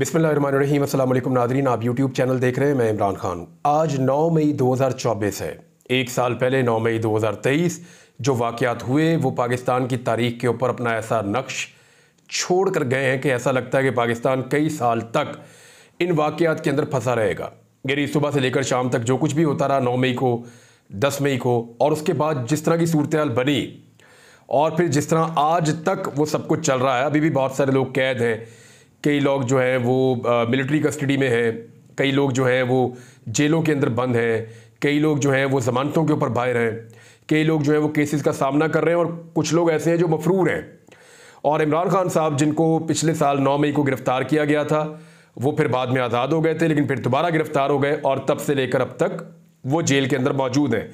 बिस्मिल्लाहिर्रहमानिर्रहीम। अस्सलाम वालेकुम नाज़रीन, आप यूट्यूब चैनल देख रहे हैं। मैं इमरान खान हूँ। आज 9 मई 2024 है। एक साल पहले 9 मई 2023 जो वाक़यात हुए वो पाकिस्तान की तारीख़ के ऊपर अपना ऐसा नक्श छोड़ कर गए हैं कि ऐसा लगता है कि पाकिस्तान कई साल तक इन वाक़यात के अंदर फंसा रहेगा। यानी सुबह से लेकर शाम तक जो कुछ भी होता रहा 9 मई को, 10 मई को, और उसके बाद जिस तरह की सूरत हाल बनी और फिर जिस तरह आज तक वो सब कुछ चल रहा है। अभी भी बहुत सारे लोग कैद हैं, कई लोग जो हैं वो मिलिट्री कस्टडी में हैं, कई लोग जो हैं वो जेलों के अंदर बंद हैं, कई लोग जो हैं वो ज़मानतों के ऊपर बाहर हैं, कई लोग जो हैं वो केसेस का सामना कर रहे हैं, और कुछ लोग ऐसे हैं जो मफरूर हैं। और इमरान खान साहब जिनको पिछले साल 9 मई को गिरफ़्तार किया गया था वो फिर बाद में आज़ाद हो गए थे, लेकिन फिर दोबारा गिरफ़्तार हो गए और तब से लेकर अब तक वो जेल के अंदर मौजूद हैं।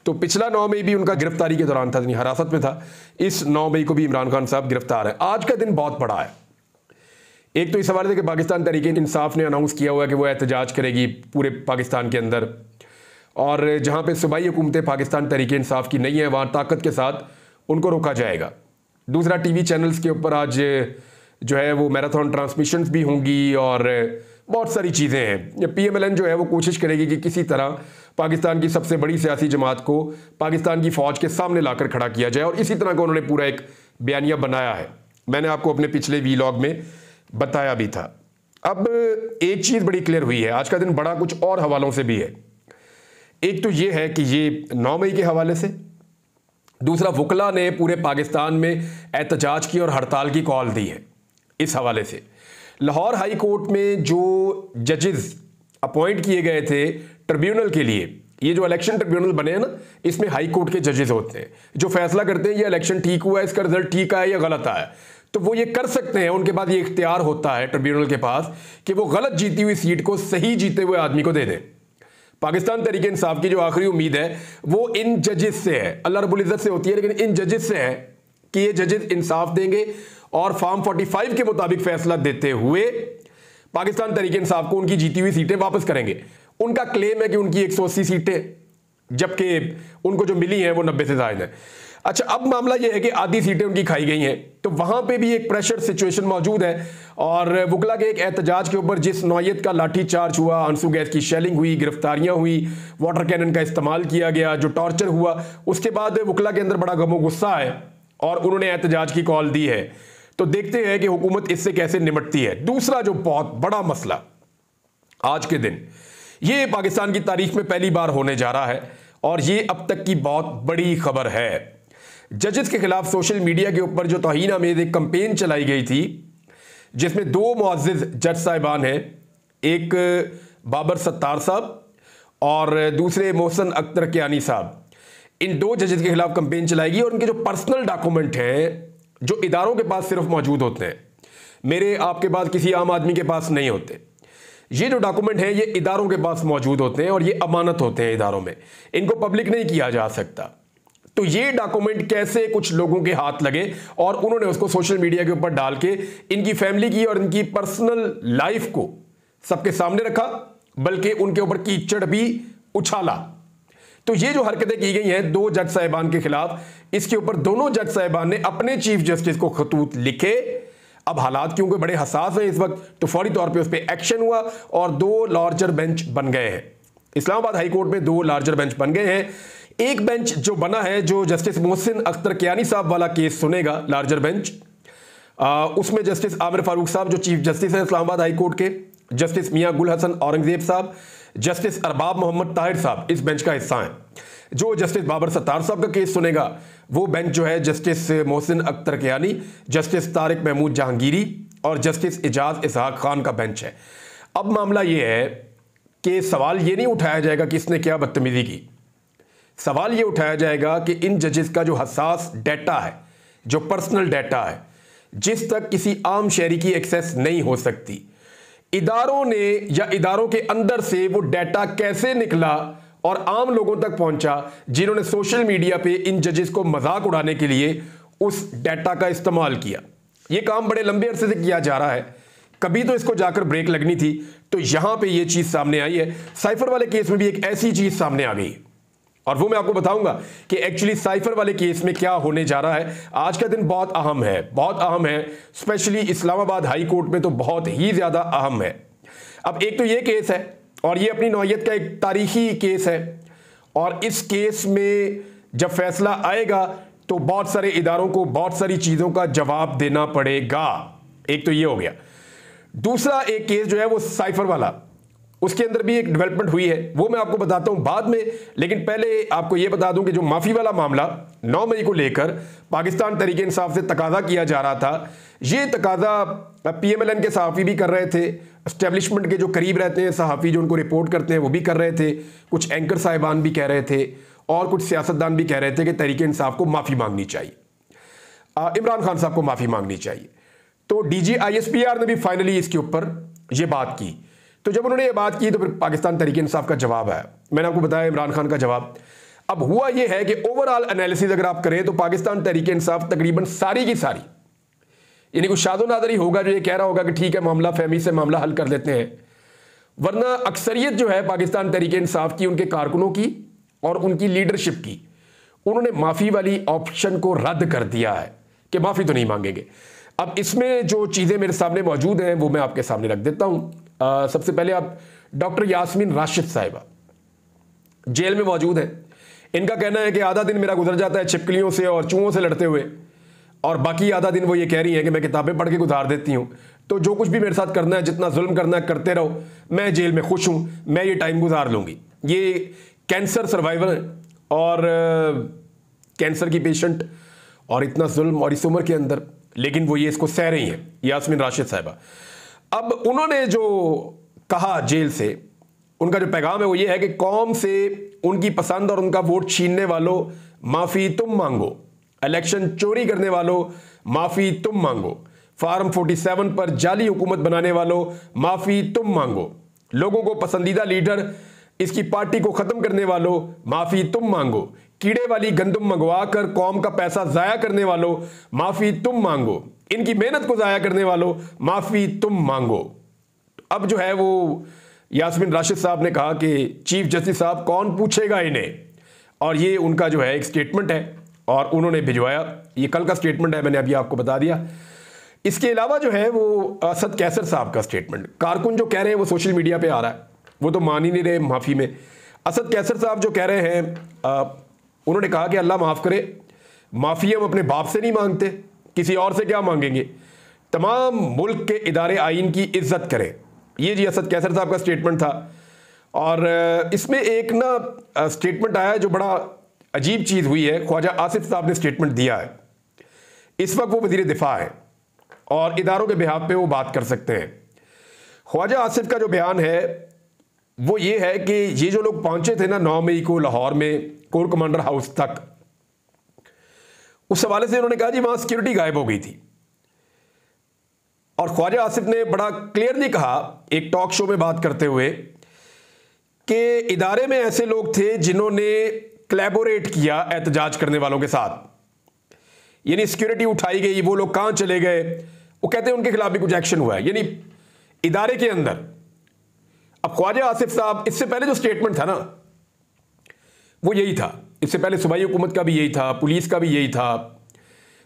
तो पिछला 9 मई भी उनका गिरफ़्तारी के दौरान था, यानी हिरासत में था। इस 9 मई को भी इमरान खान साहब गिरफ़्तार है। आज का दिन बहुत बड़ा है। एक तो इस हवाले से कि पाकिस्तान तहरीक-ए-इंसाफ ने अनाउंस किया हुआ है कि वो एहतजाज करेगी पूरे पाकिस्तान के अंदर, और जहाँ पे सूबाई हुकूमतें पाकिस्तान तहरीक-ए-इंसाफ की नहीं है वहाँ ताकत के साथ उनको रोका जाएगा। दूसरा, टीवी चैनल्स के ऊपर आज जो है वो मैराथन ट्रांसमिशंस भी होंगी और बहुत सारी चीज़ें हैं। PMLN जो है वो कोशिश करेगी कि किसी तरह पाकिस्तान की सबसे बड़ी सियासी जमात को पाकिस्तान की फ़ौज के सामने लाकर खड़ा किया जाए, और इसी तरह का उन्होंने पूरा एक बयानिया बनाया है। मैंने आपको अपने पिछले वीलॉग में बताया भी था। अब एक चीज़ बड़ी क्लियर हुई है, आज का दिन बड़ा कुछ और हवालों से भी है। एक तो ये है कि ये 9 मई के हवाले से, दूसरा वकला ने पूरे पाकिस्तान में एहतजाज की और हड़ताल की कॉल दी है। इस हवाले से लाहौर हाई कोर्ट में जो जजेस अपॉइंट किए गए थे ट्रिब्यूनल के लिए, ये जो इलेक्शन ट्रिब्यूनल बने हैं ना, इसमें हाई कोर्ट के जजेस होते हैं जो फैसला करते हैं ये इलेक्शन ठीक हुआ है, इसका रिजल्ट ठीक आया या गलत आया। तो वो ये कर सकते हैं, उनके पास ये इख्तियार होता है ट्रिब्यूनल के पास कि वो गलत जीती हुई सीट को सही जीते हुए आदमी को दे दें। पाकिस्तान तहरीक-ए-इंसाफ की जो आखिरी उम्मीद है वो इन जजेस से है, अल्लाह रब्बुल इज़्ज़त से होती है, लेकिन इन जजेस से है कि ये जजेस इंसाफ देंगे और फॉर्म 45 के मुताबिक फैसला देते हुए पाकिस्तान तहरीक-ए-इंसाफ को उनकी जीती हुई सीटें वापस करेंगे। उनका क्लेम है कि उनकी 180 सीटें, जबकि उनको जो मिली हैं वो 90 से ज़ायद है। अच्छा, अब मामला यह है कि आधी सीटें उनकी खाई गई हैं, तो वहां पे भी एक प्रेशर सिचुएशन मौजूद है। और वकला के एक एहतजाज के ऊपर जिस नौयत का लाठी चार्ज हुआ, आंसू गैस की शेलिंग हुई, गिरफ्तारियां हुई, वाटर कैनन का इस्तेमाल किया गया, जो टॉर्चर हुआ, उसके बाद वकला के अंदर बड़ा गमो गुस्सा है और उन्होंने एहतजाज की कॉल दी है। तो देखते हैं कि हुकूमत इससे कैसे निपटती है। दूसरा जो बहुत बड़ा मसला आज के दिन, ये पाकिस्तान की तारीख में पहली बार होने जा रहा है और ये अब तक की बहुत बड़ी खबर है। जजेस के खिलाफ सोशल मीडिया के ऊपर जो तौहीन आमेज़ एक कंपेन चलाई गई थी, जिसमें 2 मुअज़्ज़िज़ जज साहिबान हैं, एक बाबर सत्तार साहब और दूसरे मोहसिन अख्तर कियानी साहब। इन 2 जजेस के खिलाफ कंपेन चलाएगी और उनके जो पर्सनल डॉक्यूमेंट हैं जो इदारों के पास सिर्फ मौजूद होते हैं, मेरे आपके पास किसी आम आदमी के पास नहीं होते। ये जो डॉक्यूमेंट हैं ये इदारों के पास मौजूद होते हैं और ये अमानत होते हैं इदारों में, इनको पब्लिक नहीं किया जा सकता। तो ये डॉक्यूमेंट कैसे कुछ लोगों के हाथ लगे और उन्होंने उसको सोशल मीडिया के ऊपर डाल के इनकी फैमिली की और इनकी पर्सनल लाइफ को सबके सामने रखा, बल्कि उनके ऊपर कीचड़ भी उछाला। तो ये जो हरकतें की गई हैं 2 जज साहिबान के खिलाफ, इसके ऊपर दोनों जज साहिबान ने अपने चीफ जस्टिस को खतूत लिखे। अब हालात क्योंकि बड़े हसास हैं इस वक्त, तो फौरी तौर पे उस पर एक्शन हुआ और 2 लार्जर बेंच बन गए हैं। इस्लामाबाद हाई कोर्ट में 2 लार्जर बेंच बन गए हैं। एक बेंच जो बना है, जो जस्टिस मोहसिन अख्तर कियानी साहब वाला केस सुनेगा, लार्जर बेंच, उसमें जस्टिस आमिर फारूक साहब जो चीफ जस्टिस हैं इस्लामाबाद हाई कोर्ट के, जस्टिस मियां गुल हसन औरंगजेब साहब, जस्टिस अरबाब मोहम्मद ताहिर साहब इस बेंच का हिस्सा हैं। जो जस्टिस बाबर सत्तार साहब का केस सुनेगा वो बेंच जो है जस्टिस मोहसिन अख्तर कियानी, जस्टिस तारिक महमूद जहांगीरी और जस्टिस इजाज इसहाक खान का बेंच है। अब मामला ये है कि सवाल ये नहीं उठाया जाएगा कि इसने क्या बदतमीजी की, सवाल ये उठाया जाएगा कि इन जजेस का जो हसास डेटा है, जो पर्सनल डेटा है, जिस तक किसी आम शहरी की एक्सेस नहीं हो सकती, इदारों ने या इदारों के अंदर से वो डेटा कैसे निकला और आम लोगों तक पहुंचा, जिन्होंने सोशल मीडिया पे इन जजेस को मजाक उड़ाने के लिए उस डेटा का इस्तेमाल किया। ये काम बड़े लंबे अरसे से किया जा रहा है, कभी तो इसको जाकर ब्रेक लगनी थी। तो यहां पे ये चीज सामने आई है। साइफर वाले केस में भी एक ऐसी चीज सामने आ गई और वो मैं आपको बताऊंगा कि एक्चुअली साइफर वाले केस में क्या होने जा रहा है। आज का दिन बहुत अहम है, बहुत अहम है, स्पेशली इस्लामाबाद हाई कोर्ट में तो बहुत ही ज्यादा अहम है। अब एक तो ये केस है और ये अपनी नौयत का एक तारीखी केस है, और इस केस में जब फैसला आएगा तो बहुत सारे इदारों को बहुत सारी चीजों का जवाब देना पड़ेगा। एक तो ये हो गया। दूसरा एक केस जो है वो साइफर वाला, उसके अंदर भी एक डेवलपमेंट हुई है, वो मैं आपको बताता हूं बाद में। लेकिन पहले आपको यह बता दूं कि जो माफी वाला मामला 9 मई को लेकर पाकिस्तान तहरीक इंसाफ से तकाजा किया जा रहा था, ये तकाजा पीएमएलएन के सहाफ़ी भी कर रहे थे, एस्टेब्लिशमेंट के जो करीब रहते हैं सहाफ़ी जो उनको रिपोर्ट करते हैं वो भी कर रहे थे, कुछ एंकर साहिबान भी कह रहे थे और कुछ सियासतदान भी कह रहे थे कि तहरीक इंसाफ को माफ़ी मांगनी चाहिए, इमरान खान साहब को माफ़ी मांगनी चाहिए। तो डीजी आईएसपीआर ने भी फाइनली इसके ऊपर ये बात की। तो जब उन्होंने ये बात की तो फिर पाकिस्तान तहरीक इंसाफ का जवाब आया। मैंने आपको बताया इमरान खान का जवाब। अब हुआ ये है कि ओवरऑल एनालिसिस अगर आप करें तो पाकिस्तान तहरीक इंसाफ तकरीबन सारी की सारी, यानी कुछ शादो नादर ही होगा जो ये कह रहा होगा कि ठीक है मामला फहमी से मामला हल कर लेते हैं, वरना अक्सरियत जो है पाकिस्तान तहरीक इंसाफ की, उनके कारकुनों की और उनकी लीडरशिप की, उन्होंने माफ़ी वाली ऑप्शन को रद्द कर दिया है कि माफ़ी तो नहीं मांगेंगे। अब इसमें जो चीज़ें मेरे सामने मौजूद हैं वो मैं आपके सामने रख देता हूँ। सबसे पहले आप डॉक्टर यास्मीन राशिद साहिबा जेल में मौजूद हैं। इनका कहना है कि आधा दिन मेरा गुजर जाता है छिपकलियों से और चूहों से लड़ते हुए, और बाकी आधा दिन वो ये कह रही हैं कि मैं किताबें पढ़ के गुजार देती हूँ, तो जो कुछ भी मेरे साथ करना है, जितना जुल्म करना है करते रहो, मैं जेल में खुश हूँ, मैं ये टाइम गुजार लूँगी। ये कैंसर सर्वाइवर हैं और कैंसर की पेशेंट, और इतना जुल्म और इस उम्र के अंदर, लेकिन वो ये इसको सह रही हैं, यास्मीन राशिद साहिबा। अब उन्होंने जो कहा जेल से, उनका जो पैगाम है वो ये है कि कौम से उनकी पसंद और उनका वोट छीनने वालों माफ़ी तुम मांगो, इलेक्शन चोरी करने वालों माफ़ी तुम मांगो, फार्म 47 पर जाली हुकूमत बनाने वालों माफ़ी तुम मांगो, लोगों को पसंदीदा लीडर इसकी पार्टी को ख़त्म करने वालों माफ़ी तुम मांगो, कीड़े वाली गंदम मंगवा कर कौम का पैसा ज़ाया करने वालों माफ़ी तुम मांगो, इनकी मेहनत को ज़ाया करने वालों माफ़ी तुम मांगो। अब जो है वो यास्मीन राशिद साहब ने कहा कि चीफ जस्टिस साहब कौन पूछेगा इन्हें, और ये उनका जो है एक स्टेटमेंट है और उन्होंने भिजवाया। ये कल का स्टेटमेंट है, मैंने अभी आपको बता दिया। इसके अलावा जो है वो असद कैसर साहब का स्टेटमेंट, कारकुन जो कह रहे हैं वो सोशल मीडिया पे आ रहा है, वो तो मान ही नहीं रहे माफ़ी में। असद कैसर साहब जो कह रहे हैं, उन्होंने कहा कि अल्लाह माफ़ करे, माफ़ी हम अपने बाप से नहीं मांगते, किसी और से क्या मांगेंगे, तमाम मुल्क के इदारे आइन की इज्जत करें। ये जी असद कैसर साहब का स्टेटमेंट था। और इसमें एक ना स्टेटमेंट आया जो बड़ा अजीब चीज़ हुई है, ख्वाजा आसिफ साहब ने स्टेटमेंट दिया है। इस वक्त वो वज़ीर दिफा है और इदारों के बिहाफ पे वो बात कर सकते हैं। ख्वाजा आसिफ का जो बयान है वो ये है कि ये जो लोग पहुंचे थे ना 9 मई को लाहौर में कोर कमांडर हाउस तक, उस हवाले से उन्होंने कहा जी वहां सिक्योरिटी गायब हो गई थी। और ख्वाजा आसिफ ने बड़ा क्लियरली कहा एक टॉक शो में बात करते हुए कि इदारे में ऐसे लोग थे जिन्होंने कोलैबोरेट किया एहतजाज करने वालों के साथ, यानी सिक्योरिटी उठाई गई, वो लोग कहां चले गए, वो कहते हैं उनके खिलाफ भी कुछ एक्शन हुआ है, यानी इदारे के अंदर। अब ख्वाजा आसिफ साहब, इससे पहले जो स्टेटमेंट था ना वो यही था, इससे पहले सूबाई हुकूमत का भी यही था, पुलिस का भी यही था,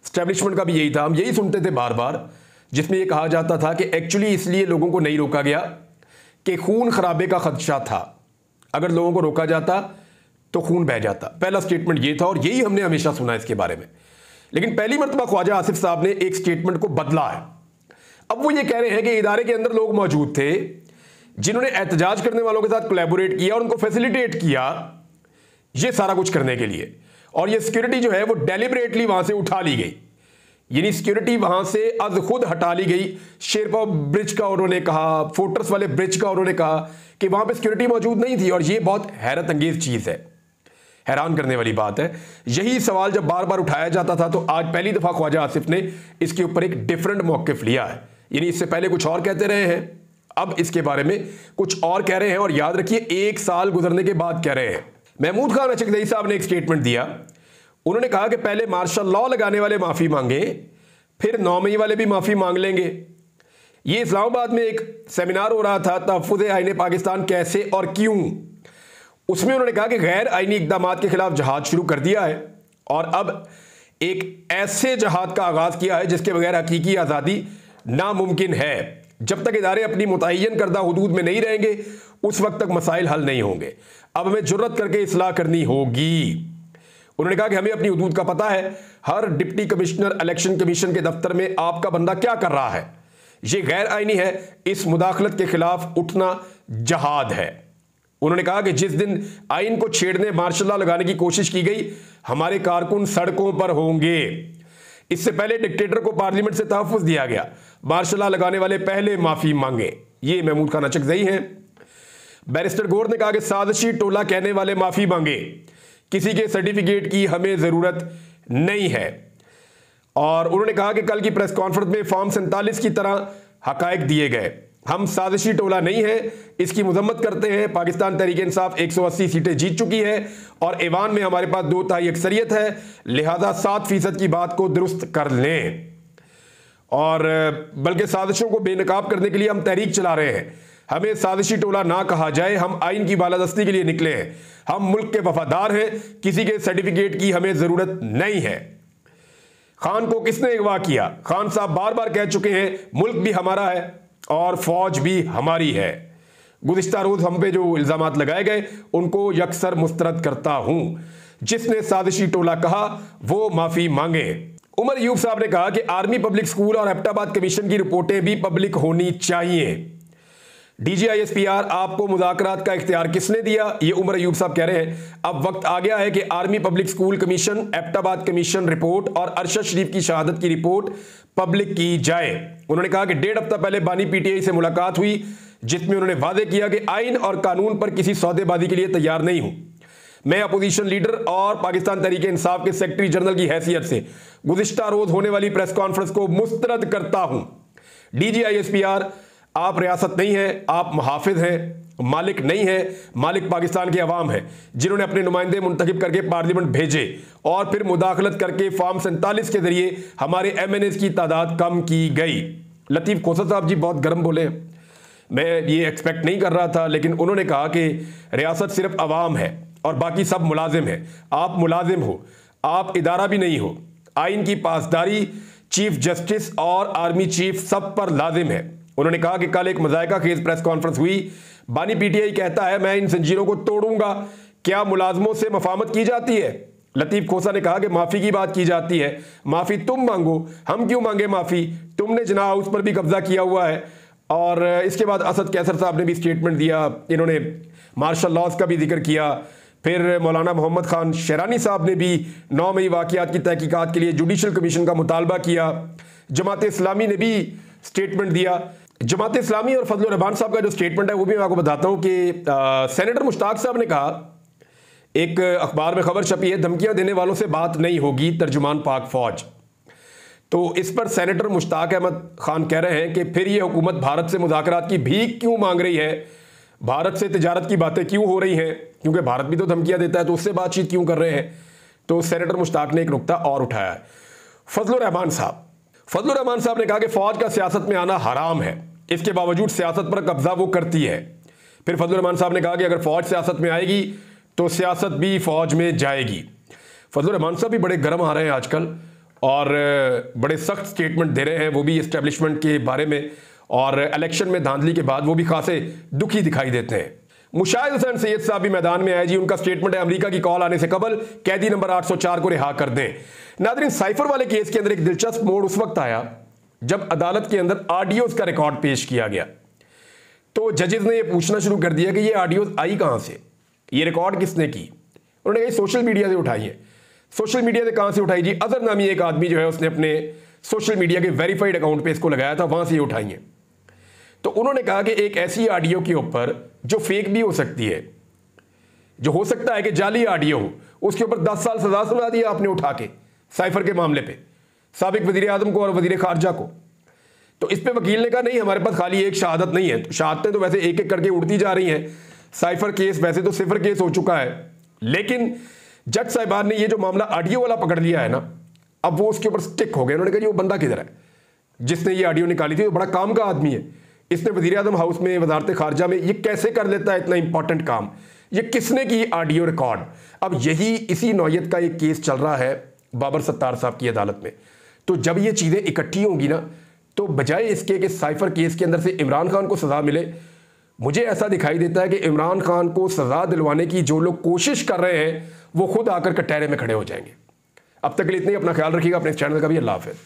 एस्टेब्लिशमेंट का भी यही था, हम यही सुनते थे बार बार, जिसमें यह कहा जाता था कि एक्चुअली इसलिए लोगों को नहीं रोका गया कि खून खराबे का खदशा था, अगर लोगों को रोका जाता तो खून बह जाता। पहला स्टेटमेंट ये था और यही हमने हमेशा सुना इसके बारे में। लेकिन पहली मरतबा ख्वाजा आसिफ साहब ने एक स्टेटमेंट को बदला है। अब वो ये कह रहे हैं कि इदारे के अंदर लोग मौजूद थे जिन्होंने एहतजाज करने वालों के साथ कोलैबोरेट किया और उनको फैसिलिटेट किया ये सारा कुछ करने के लिए, और ये सिक्योरिटी जो है वो डेलिबरेटली वहां से उठा ली गई, यानी सिक्योरिटी वहां से अज खुद हटा ली गई। शेरपाव ब्रिज का उन्होंने कहा, फोर्ट्रेस वाले ब्रिज का उन्होंने कहा कि वहां पे सिक्योरिटी मौजूद नहीं थी, और ये बहुत हैरत अंगेज चीज है, हैरान करने वाली बात है। यही सवाल जब बार बार उठाया जाता था तो आज पहली दफा ख्वाजा आसिफ ने इसके ऊपर एक डिफरेंट मौकिफ लिया है, यानी इससे पहले कुछ और कहते रहे हैं, अब इसके बारे में कुछ और कह रहे हैं, और याद रखिए 1 साल गुजरने के बाद कह रहे हैं। महमूद खान अचकज़ई साहब ने एक स्टेटमेंट दिया, उन्होंने कहा कि पहले मार्शल लॉ लगाने वाले माफी मांगे, फिर 9 मई वाले भी माफी मांग लेंगे। ये इस्लामाबाद में एक सेमिनार हो रहा था, तहफ़्फ़ुज़ आईन पाकिस्तान कैसे और क्यों, उसमें उन्होंने कहा कि गैर आईनी इकदामात के खिलाफ जहाद शुरू कर दिया है और अब एक ऐसे जहाद का आगाज किया है जिसके बगैर हकीकी आज़ादी नामुमकिन है। जब तक इदारे अपनी मुतय्यन करदा हुदूद में नहीं रहेंगे उस वक्त तक मसाइल हल नहीं होंगे। अब हमें जुर्रत करके इस्लाह करनी होगी। उन्होंने कहा कि हमें अपनी हुदूद का पता है, हर डिप्टी कमिश्नर इलेक्शन कमीशन के दफ्तर में आपका बंदा क्या कर रहा है, यह गैर आईनी है, इस मुदाखलत के खिलाफ उठना जहाद है। उन्होंने कहा कि जिस दिन आइन को छेड़ने मार्शल लॉ लगाने की कोशिश की गई हमारे कारकुन सड़कों पर होंगे। इससे पहले डिक्टेटर को पार्लियामेंट से तहफ्फुज़ दिया गया, मार्शल लॉ लगाने वाले पहले माफी मांगे। ये महमूद खान अचकज़ई हैं। बैरिस्टर गौर ने कहा कि साजिशी टोला कहने वाले माफी मांगे, किसी के सर्टिफिकेट की हमें जरूरत नहीं है। और उन्होंने कहा कि कल की प्रेस कॉन्फ्रेंस में फॉर्म 47 की तरह हकायक दिए गए, हम साजिशी टोला नहीं है, इसकी मजम्मत करते हैं। पाकिस्तान तहरीक इंसाफ 180 सीटें जीत चुकी है और ऐवान में हमारे पास 2/3 अक्सरियत है, लिहाजा 7% की बात को दुरुस्त कर लें। और बल्कि साजिशों को बेनकाब करने के लिए हम तहरीक चला रहे हैं, हमें साजिशी टोला ना कहा जाए, हम आइन की बालादस्ती के लिए निकले हैं, हम मुल्क के वफादार हैं, किसी के सर्टिफिकेट की हमें जरूरत नहीं है। खान को किसने अगवा किया? खान साहब बार बार कह चुके हैं मुल्क भी हमारा है और फौज भी हमारी है। गुज़िश्ता रोज हम पे जो इल्जामात लगाए गए उनको यकसर मुस्तरद करता हूं। जिसने साजिशी टोला कहा वो माफी मांगे। उमर अयूब साहब ने कहा कि आर्मी पब्लिक स्कूल और एबटाबाद कमीशन की रिपोर्टें भी पब्लिक होनी चाहिए। DGISPR आपको मुज़ाकरात का इख्तियार किसने दिया? ये उमर अयूब साहब कह रहे हैं अब वक्त आ गया है कि army public school commission, Abbottabad commission report और अरशद शरीफ की शहादत की रिपोर्ट पब्लिक की जाए। उन्होंने कहा कि 1.5 हफ्ता पहले बानी PTI से मुलाकात हुई जिसमें उन्होंने वादे किया कि आइन और कानून पर किसी सौदेबाजी के लिए तैयार नहीं हूं। मैं अपोजिशन लीडर और पाकिस्तान तहरीक इंसाफ के सेक्रेटरी जनरल की हैसियत से गुज़िश्ता रोज होने वाली प्रेस कॉन्फ्रेंस को मुस्तरद करता हूं। DGISPR आप रियासत नहीं है, आप मुहाफिज हैं, मालिक नहीं है, मालिक पाकिस्तान के अवाम है जिन्होंने अपने नुमाइंदे मुंतखब करके पार्लियामेंट भेजे और फिर मुदाखलत करके फॉर्म 47 के जरिए हमारे MNAs की तादाद कम की गई। लतीफ़ खोसा साहब जी बहुत गर्म बोले, मैं ये एक्सपेक्ट नहीं कर रहा था, लेकिन उन्होंने कहा कि रियासत सिर्फ अवाम है और बाकी सब मुलाजिम है। आप मुलाजिम हो, आप इदारा भी नहीं हो। आइन की पासदारी चीफ जस्टिस और आर्मी चीफ सब पर लाजिम है। उन्होंने कहा कि कल एक मज़ायका खेज प्रेस कॉन्फ्रेंस हुई, बानी PTI कहता है मैं इन जंजीरों को तोड़ूंगा, क्या मुलाजमों से मफामत की जाती है? लतीफ़ खोसा ने कहा कि माफ़ी की बात की जाती है, माफ़ी तुम मांगो, हम क्यों मांगे माफ़ी, तुमने जना हाउस पर भी कब्जा किया हुआ है। और इसके बाद असद कैसर साहब ने भी स्टेटमेंट दिया, इन्होंने मार्शल लॉज का भी जिक्र किया। फिर मौलाना मोहम्मद खान शहरानी साहब ने भी 9 मई वाक़यात की तहकीकात के लिए जुडिशल कमीशन का मुतालबा किया। जमात इस्लामी ने भी स्टेटमेंट दिया। जमात इस्लामी और फजल रहमान साहब का जो स्टेटमेंट है वो भी मैं आपको बताता हूँ कि सेनेटर मुश्ताक साहब ने कहा, एक अखबार में खबर छपी है, धमकियां देने वालों से बात नहीं होगी, तर्जुमान पाक फौज। तो इस पर सेनेटर मुश्ताक अहमद खान कह रहे हैं कि फिर ये हुकूमत भारत से मुज़ाकरात की भीख क्यों मांग रही है, भारत से तिजारत की बातें क्यों हो रही हैं, क्योंकि भारत भी तो धमकियां देता है, तो उससे बातचीत क्यों कर रहे हैं। तो सेनेटर मुश्ताक ने एक नुकता और उठाया है। फजल रहमान साहब ने कहा कि फौज का सियासत में आना हराम है, इसके बावजूद सियासत पर कब्जा वो करती है। फिर फजल रहमान साहब ने कहा कि अगर फौज सियासत में आएगी तो सियासत भी फौज में जाएगी। फजल रहमान साहब भी बड़े गर्म आ रहे हैं आजकल और बड़े सख्त स्टेटमेंट दे रहे हैं, वो भी इस्टेब्लिशमेंट के बारे में, और इलेक्शन में धांधली के बाद वो भी खासे दुखी दिखाई देते हैं। मुशाहिद हुसैन सैयद साहब भी मैदान में आए जी, उनका स्टेटमेंट है अमेरिका की कॉल आने से कबल कैदी नंबर 804 को रिहा कर दें। नादरीन, साइफर वाले केस के अंदर एक दिलचस्प मोड़ उस वक्त आया जब अदालत के अंदर ऑडियोज का रिकॉर्ड पेश किया गया। तो जजेस ने यह पूछना शुरू कर दिया कि ये ऑडियोज आई कहां से, ये रिकॉर्ड किसने की? उन्होंने कहा सोशल मीडिया से उठाई है। सोशल मीडिया से कहां से उठाई जी? अजहर नामी एक आदमी जो है उसने अपने सोशल मीडिया के वेरीफाइड अकाउंट पे इसको लगाया था, वहां से ये उठाई है। तो उन्होंने कहा कि एक ऐसी ऑडियो के ऊपर जो फेक भी हो सकती है, जो हो सकता है कि जाली ऑडियो हो, उसके ऊपर 10 साल सजा सुना दिया आपने उठा के साइफर के मामले पे साबिक वजीर आजम को और वजीर खारजा को। तो इस पे वकील ने कहा नहीं, हमारे पास खाली एक शहादत नहीं है, शहादतें तो वैसे एक एक करके उड़ती जा रही हैं। साइफर केस वैसे तो सिफर केस हो चुका है, लेकिन जज साहिबान ने ये जो मामला ऑडियो वाला पकड़ लिया है ना, अब वो उसके ऊपर स्टिक हो गए। उन्होंने कहा जी वो बंदा किधर है जिसने ये ऑडियो निकाली थी? वो बड़ा काम का आदमी है, इसने वजीर आजम हाउस में, वजारत खारजा में ये कैसे कर लेता है इतना इंपॉर्टेंट काम? ये किसने की ऑडियो रिकॉर्ड। अब यही इसी नौयत का एक केस चल रहा है बाबर सत्तार साहब की अदालत में। तो जब ये चीज़ें इकट्ठी होंगी ना, तो बजाय इसके कि साइफर केस के अंदर से इमरान खान को सज़ा मिले, मुझे ऐसा दिखाई देता है कि इमरान खान को सज़ा दिलवाने की जो लोग कोशिश कर रहे हैं वो खुद आकर कटहरे में खड़े हो जाएंगे। अब तक के लिए इतना ही। अपना ख्याल रखिएगा, अपने चैनल का भी। अल्लाह हाफ़िज़।